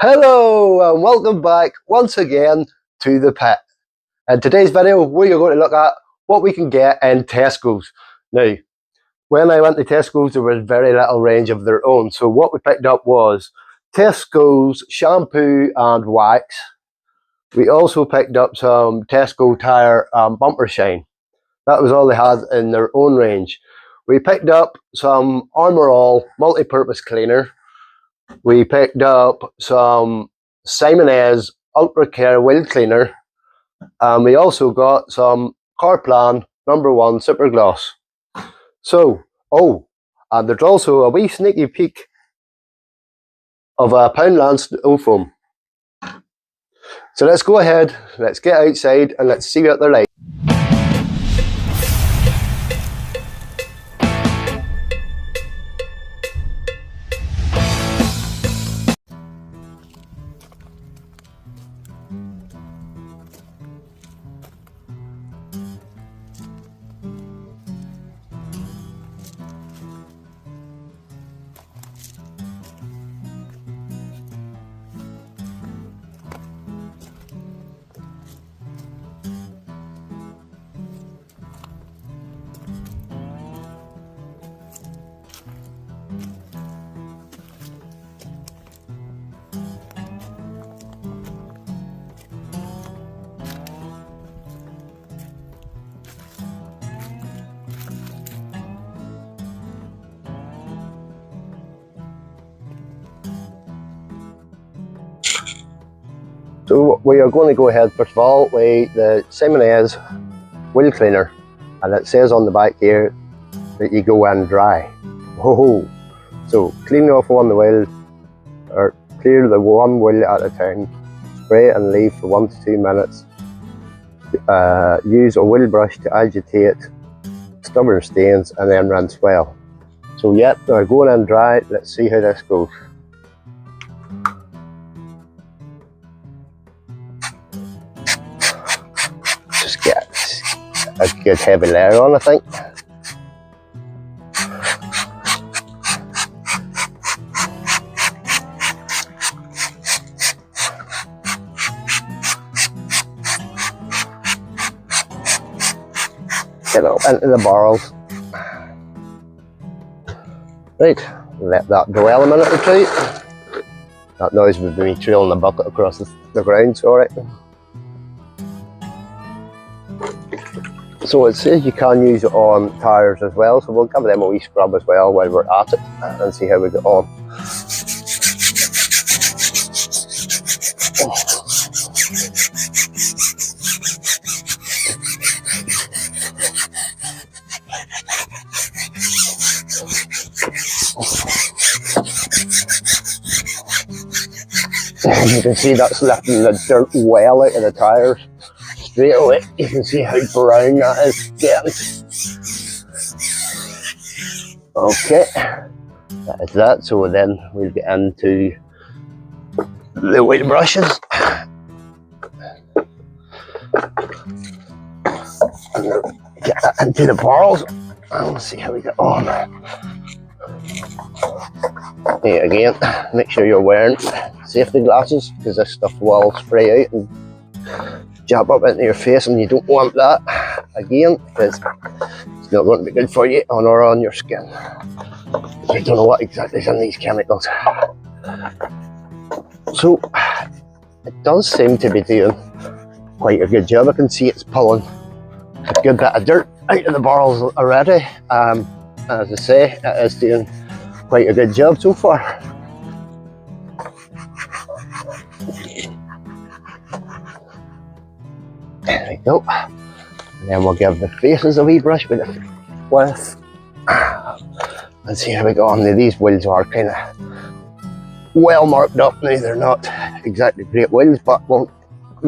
Hello and welcome back once again to the pit. In today's video we are going to look at what we can get in Tesco's. Now, when I went to Tesco's there was very little range of their own, so what we picked up was Tesco's shampoo and wax. We also picked up some Tesco tyre bumper shine. That was all they had in their own range. We picked up some Armour All multi-purpose cleaner. We picked up some Simonez Ultra Care wheel cleaner, and we also got some Carplan #1 super gloss. So, and there's also a wee sneaky peek of a Poundland snow foam. So let's go ahead, let's get outside and let's see what they're like. So we are going to go ahead first of all with the Simonez wheel cleaner, and it says on the back here that you go in dry. So clean off one wheel, or clear the one wheel at a time, spray and leave for 1 to 2 minutes. Use a wheel brush to agitate stubborn stains and then rinse well. So yeah, they're going in dry. Let's see how this goes. Just get a good heavy layer on, I think. Get up into the barrels. Right, let that dwell a minute or two. That noise would be me trailing the bucket across the ground, sorry. So it says you can use it on tyres as well, so we'll give them a wee scrub as well while we're at it and see how we get on. You can see that's lifting the dirt well out of the tyres. Straight away, you can see how brown that is getting. Okay, that is that. So then we'll get into the wheel brushes. And get that into the barrels. And we'll see how we get on. Here again, make sure you're wearing safety glasses, because this stuff will spray out and jab up into your face, and you don't want that again, because it's not going to be good for you or on your skin. You don't know what exactly is in these chemicals. So it does seem to be doing quite a good job. I can see it's pulling a good bit of dirt out of the barrels already. As I say, it is doing quite a good job so far. There we go. And then we'll give the faces a wee brush with and see how we go on. Now, these wheels are kind of well marked up. Now, they're not exactly great wheels, but we'll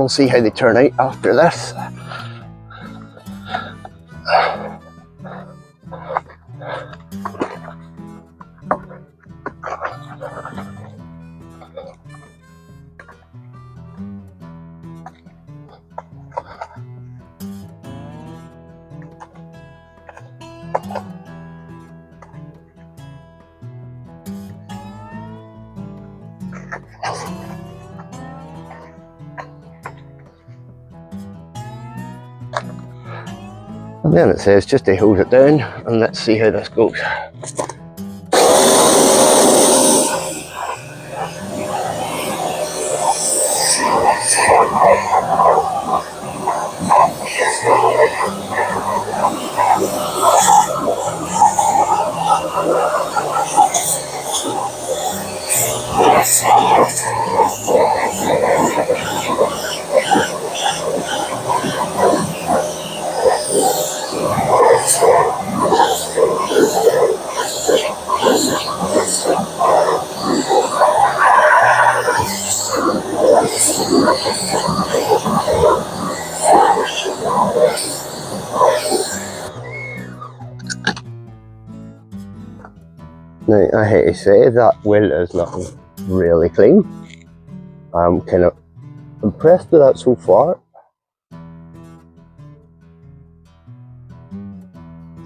see how they turn out after this. And then it says just to hose it down, and let's see how this goes. Now, I hate to say that wheel is looking really clean. I'm kind of impressed with that so far.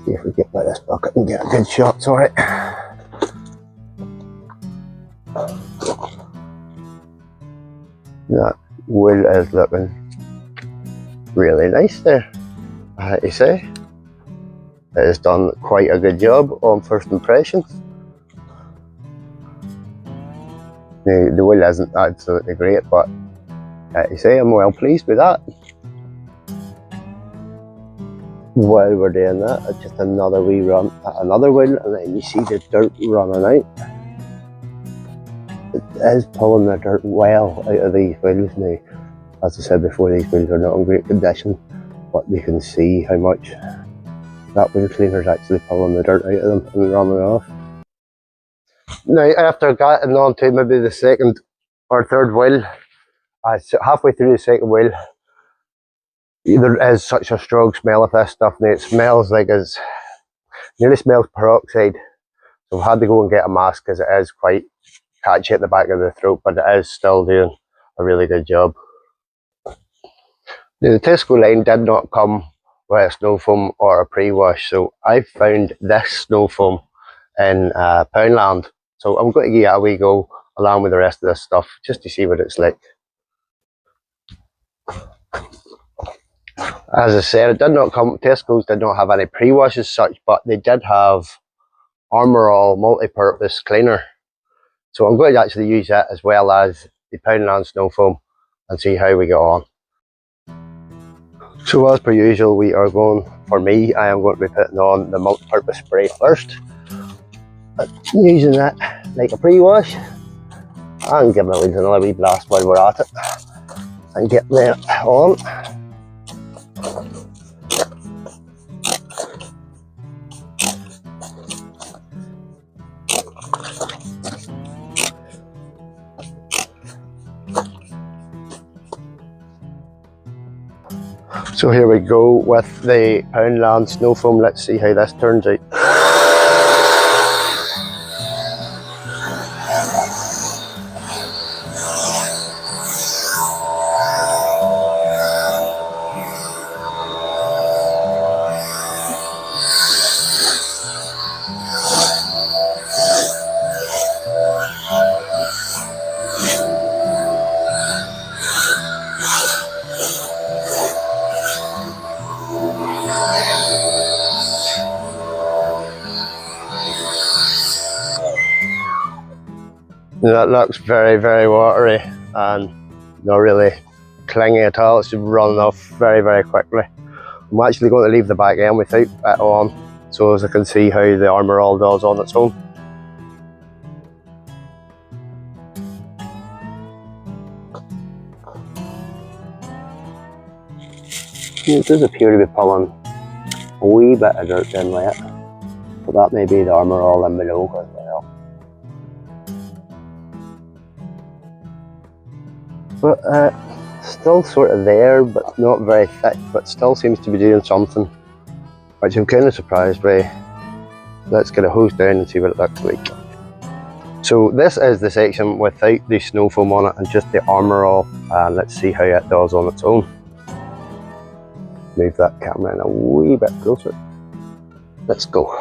See if we get by this bucket and get a good shot on it. That wheel is looking really nice there, I hate to say. It has done quite a good job on first impressions. Now, the wheel isn't absolutely great, but like I say, I'm well pleased with that. While we're doing that, it's just another wee run at another wheel, and then you see the dirt running out. It is pulling the dirt well out of these wheels now. As I said before, these wheels are not in great condition, but you can see how much that wheel cleaner is actually pulling the dirt out of them and running off. Now, after getting on to maybe the second or third wheel, halfway through the second wheel, there is such a strong smell of this stuff now. It smells like it's nearly smells peroxide. So I've had to go and get a mask because it is quite catchy at the back of the throat, but it is still doing a really good job. Now, the Tesco line did not come with a snow foam or a pre-wash, so I found this snow foam in Poundland. So I'm going to give it a wee go along with the rest of this stuff just to see what it's like. As I said, it did not come, Tesco's did not have any pre-wash as such, but they did have Armour All multi-purpose cleaner. So I'm going to actually use that as well as the Poundland snow foam and see how we get on. So as per usual, we are going, for me, I am going to be putting on the multi-purpose spray first. Using that like a pre-wash and giving it another wee blast while we're at it and getting it on. So here we go with the Poundland snow foam. Let's see how this turns out. That looks very, very watery and not really clingy at all. It's just running off very, very quickly. I'm actually going to leave the back end without it on, so as I can see how the Armour All does on its own. It does appear to be pulling a wee bit of dirt in with it, but that may be the Armour All in below as well. But still sort of there, but not very thick, but still seems to be doing something, which I'm kind of surprised by. Let's get a hose down and see what it looks like. So this is the section without the snow foam on it and just the Armour All, and let's see how it does on its own. Move that camera in a wee bit closer. Let's go.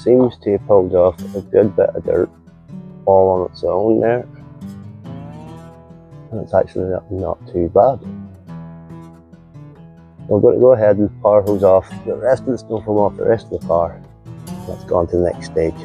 seems to have pulled off a good bit of dirt all on its own there. And it's actually not too bad. We're going to go ahead and power hose off the rest of the snow foam off the rest of the car. Let's go on to the next stage.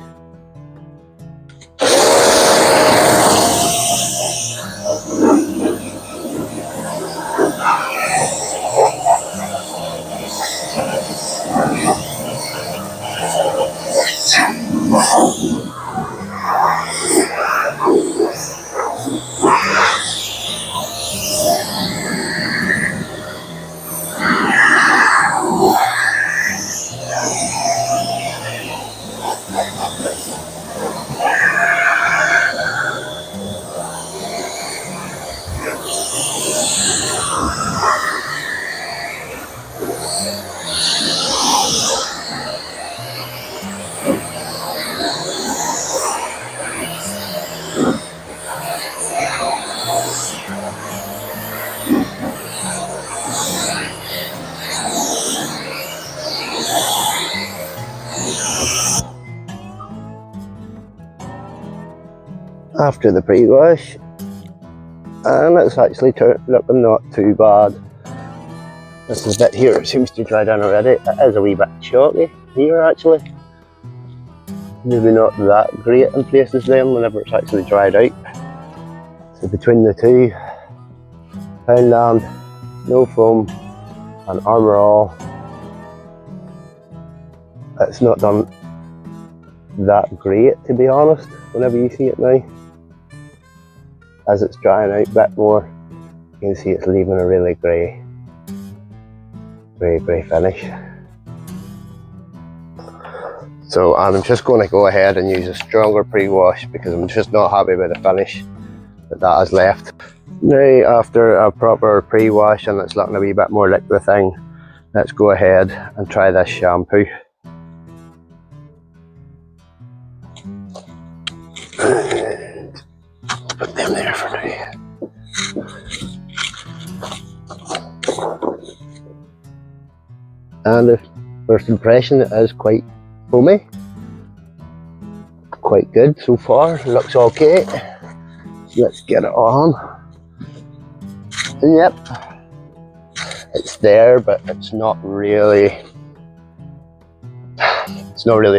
After the pre-wash, and it's actually looking not too bad. This is a bit here, it seems to dry down already. It is a wee bit chalky here actually. Maybe not that great in places then whenever it's actually dried out. So between the two, Poundland, Snow Foam and Armour All, it's not done that great to be honest whenever you see it now. As it's drying out a bit more, you can see it's leaving a really grey finish. So I'm just going to go ahead and use a stronger pre-wash because I'm just not happy with the finish that has left. Now after a proper pre-wash and it's looking a wee bit more like the thing, let's go ahead and try this shampoo. Put them there for now. And the first impression is quite foamy. Quite good so far, looks okay. Let's get it on. And yep, it's there, but it's not really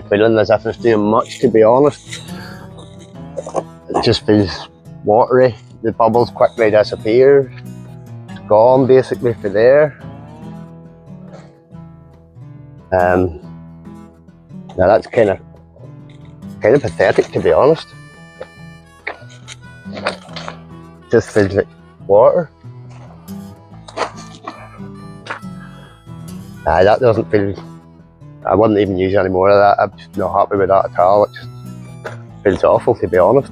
feeling as if it's doing much, to be honest. It just feels watery. The bubbles quickly disappear. It's gone basically for there. Now that's kind of pathetic, to be honest. Just feels like water. That doesn't feel. I wouldn't even use any more of that. I'm just not happy with that at all. It just feels awful, to be honest.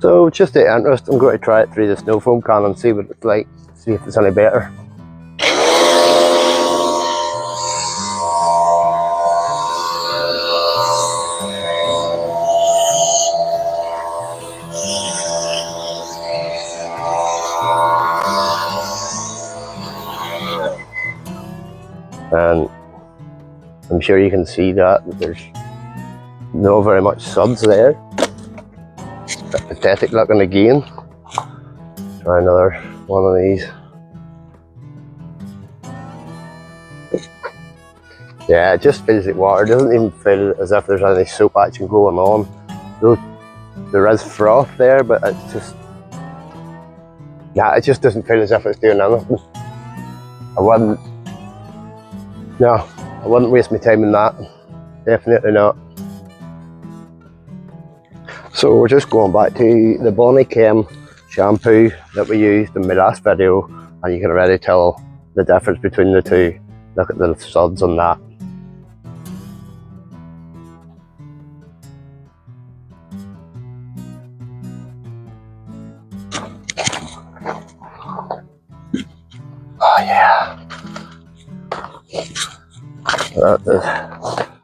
So just out of interest, I'm going to try it through the snow foam can and see what it's like, see if it's any better. And I'm sure you can see that there's not very much suds there. It's a bit pathetic looking again. Try another one of these. Yeah, it just feels like water. It doesn't even feel as if there's any soap action going on. Though there is froth there, but it's just, it just doesn't feel as if it's doing anything. I wouldn't waste my time in that. Definitely not. So we're just going back to the Bonnie Chem shampoo that we used in my last video, and you can already tell the difference between the two. Look at the suds on that. Oh yeah.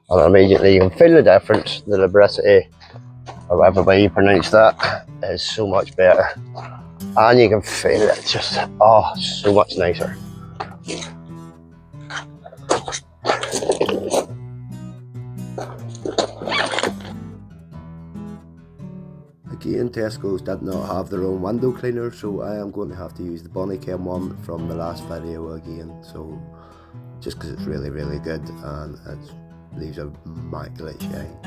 And immediately you can feel the difference. The lubricity, or whatever way you pronounce that, is so much better. And you can feel it just, so much nicer. again, Tesco's did not have their own window cleaner, so I am going to have to use the Bonnychem one from the last video again. So just because it's really good and it leaves a immaculate shine.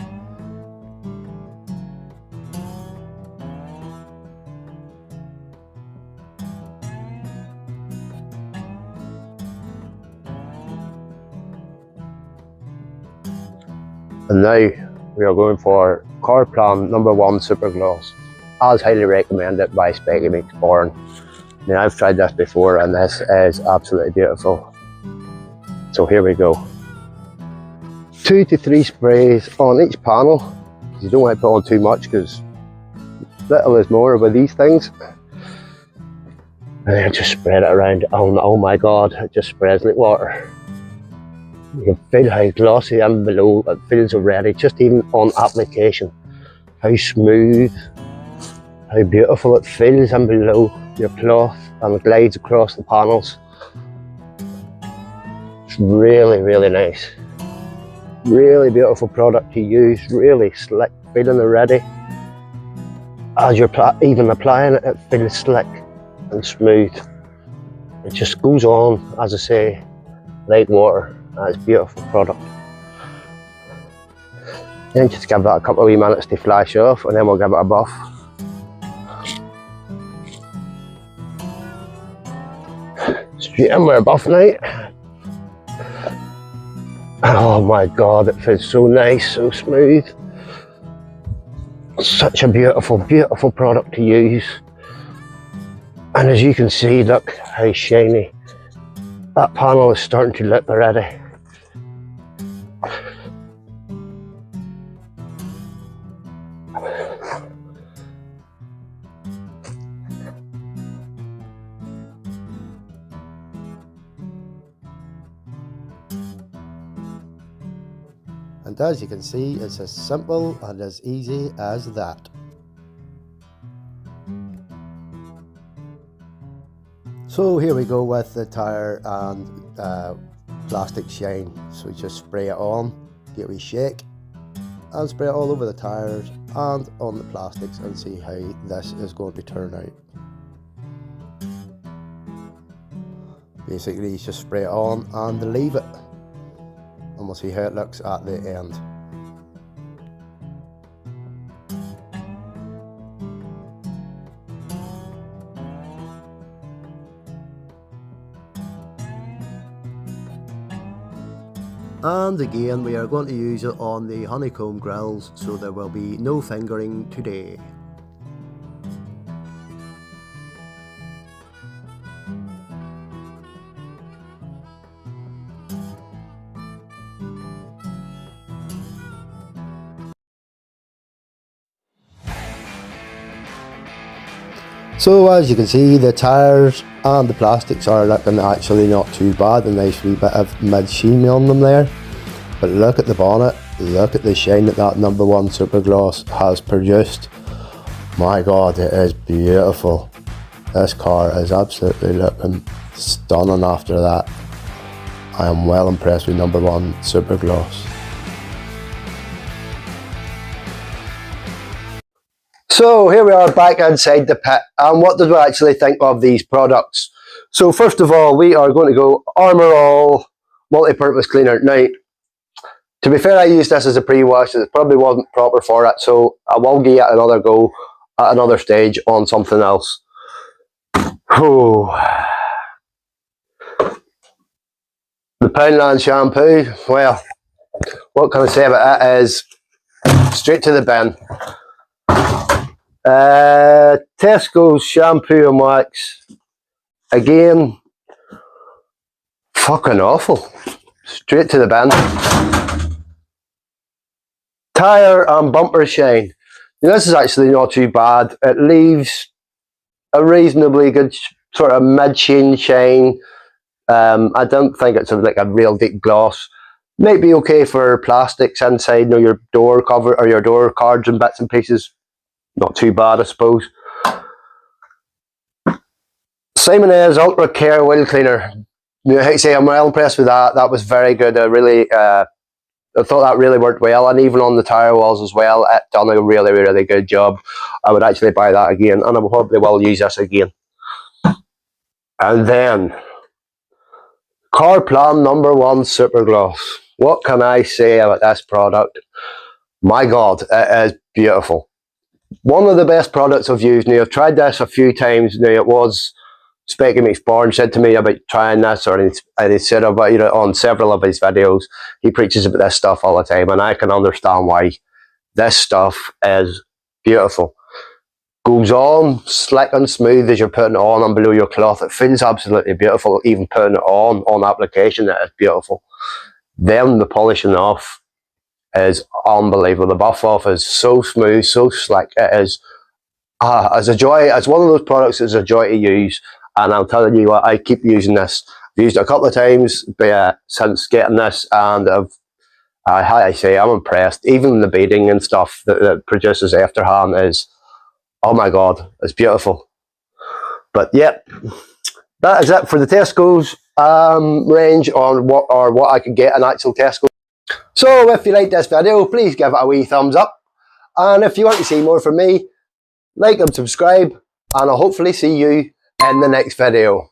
And now we are going for Car Plan #1 Super Gloss, as highly recommended by Specky McSporn. Now I've tried this before and this is absolutely beautiful. So here we go. 2 to 3 sprays on each panel. You don't want to put on too much because little is more with these things. And then just spread it around. Oh my god, it just spreads like water. You can feel how glossy and below it feels already, just even on application. How smooth, how beautiful it feels and below your cloth and it glides across the panels. It's really nice. Really beautiful product to use, really slick feeling already. As you're even applying it, it feels slick and smooth. It just goes on, as I say, like water. That's a beautiful product. Then just give that a couple of wee minutes to flash off and then we'll give it a buff. Straight in with a buff now. Oh my god, it feels so nice, so smooth. Such a beautiful product to use. And as you can see, look how shiny that panel is starting to look already. And as you can see, it's as simple and as easy as that. So here we go with the tyre and plastic shine. So we just spray it on, give it a wee shake, and spray it all over the tyres and on the plastics and see how this is going to turn out. Basically, you just spray it on and leave it. And we'll see how it looks at the end. And again, we are going to use it on the honeycomb grills, so there will be no fingering today. So as you can see, the tyres and the plastics are looking actually not too bad. A nice wee bit of mid-sheen on them there. But look at the bonnet, look at the shine that #1 Super Gloss has produced. My god, it is beautiful. This car is absolutely looking stunning after that. I am well impressed with #1 Super Gloss. So here we are back inside the pit, and what did we actually think of these products? So first of all, we are going to go Armour All multi-purpose cleaner. Now, to be fair, I used this as a pre-wash, it probably wasn't proper for it, so I will give it another go at another stage on something else. The Poundland shampoo, well, what can I say about it is straight to the bin. Tesco's shampoo and wax, again, fucking awful, straight to the bin. Tyre and bumper shine, now, this is actually not too bad. It leaves a reasonably good sort of mid-sheen shine. I don't think it's like a real deep gloss. Might be okay for plastics inside, you know, your door cover or your door cards and bits and pieces. Not too bad, I suppose. Simonette's Ultra Care Wheel Cleaner. You know, I say I'm well impressed with that. That was very good. Really I thought that really worked well, and even on the tire walls as well, it done a really, really good job. I would actually buy that again, and I probably will use this again. And then, Car Plan #1 Super Gloss. What can I say about this product? My God, it is beautiful. One of the best products I've used. Now, I've tried this a few times. Now, it was Specky McSporn said to me about trying this, or he said about it on several of his videos. He preaches about this stuff all the time, and I can understand why. This stuff is beautiful. Goes on slick and smooth as you're putting it on and below your cloth. It feels absolutely beautiful, even putting it on application. It is beautiful. Then the polishing off is unbelievable. The buff off is so smooth, so slick. It is as a joy. It's one of those products that's a joy to use. And I'm telling you what, I keep using this. I've used it a couple of times since getting this, and I say I'm impressed. Even the beading and stuff that it produces afterhand is, oh my God, it's beautiful. But yeah, that is it for the Tesco's range on what I could get in actual Tesco. So if you like this video, please give it a wee thumbs up. And if you want to see more from me, like and subscribe, and I'll hopefully see you in the next video.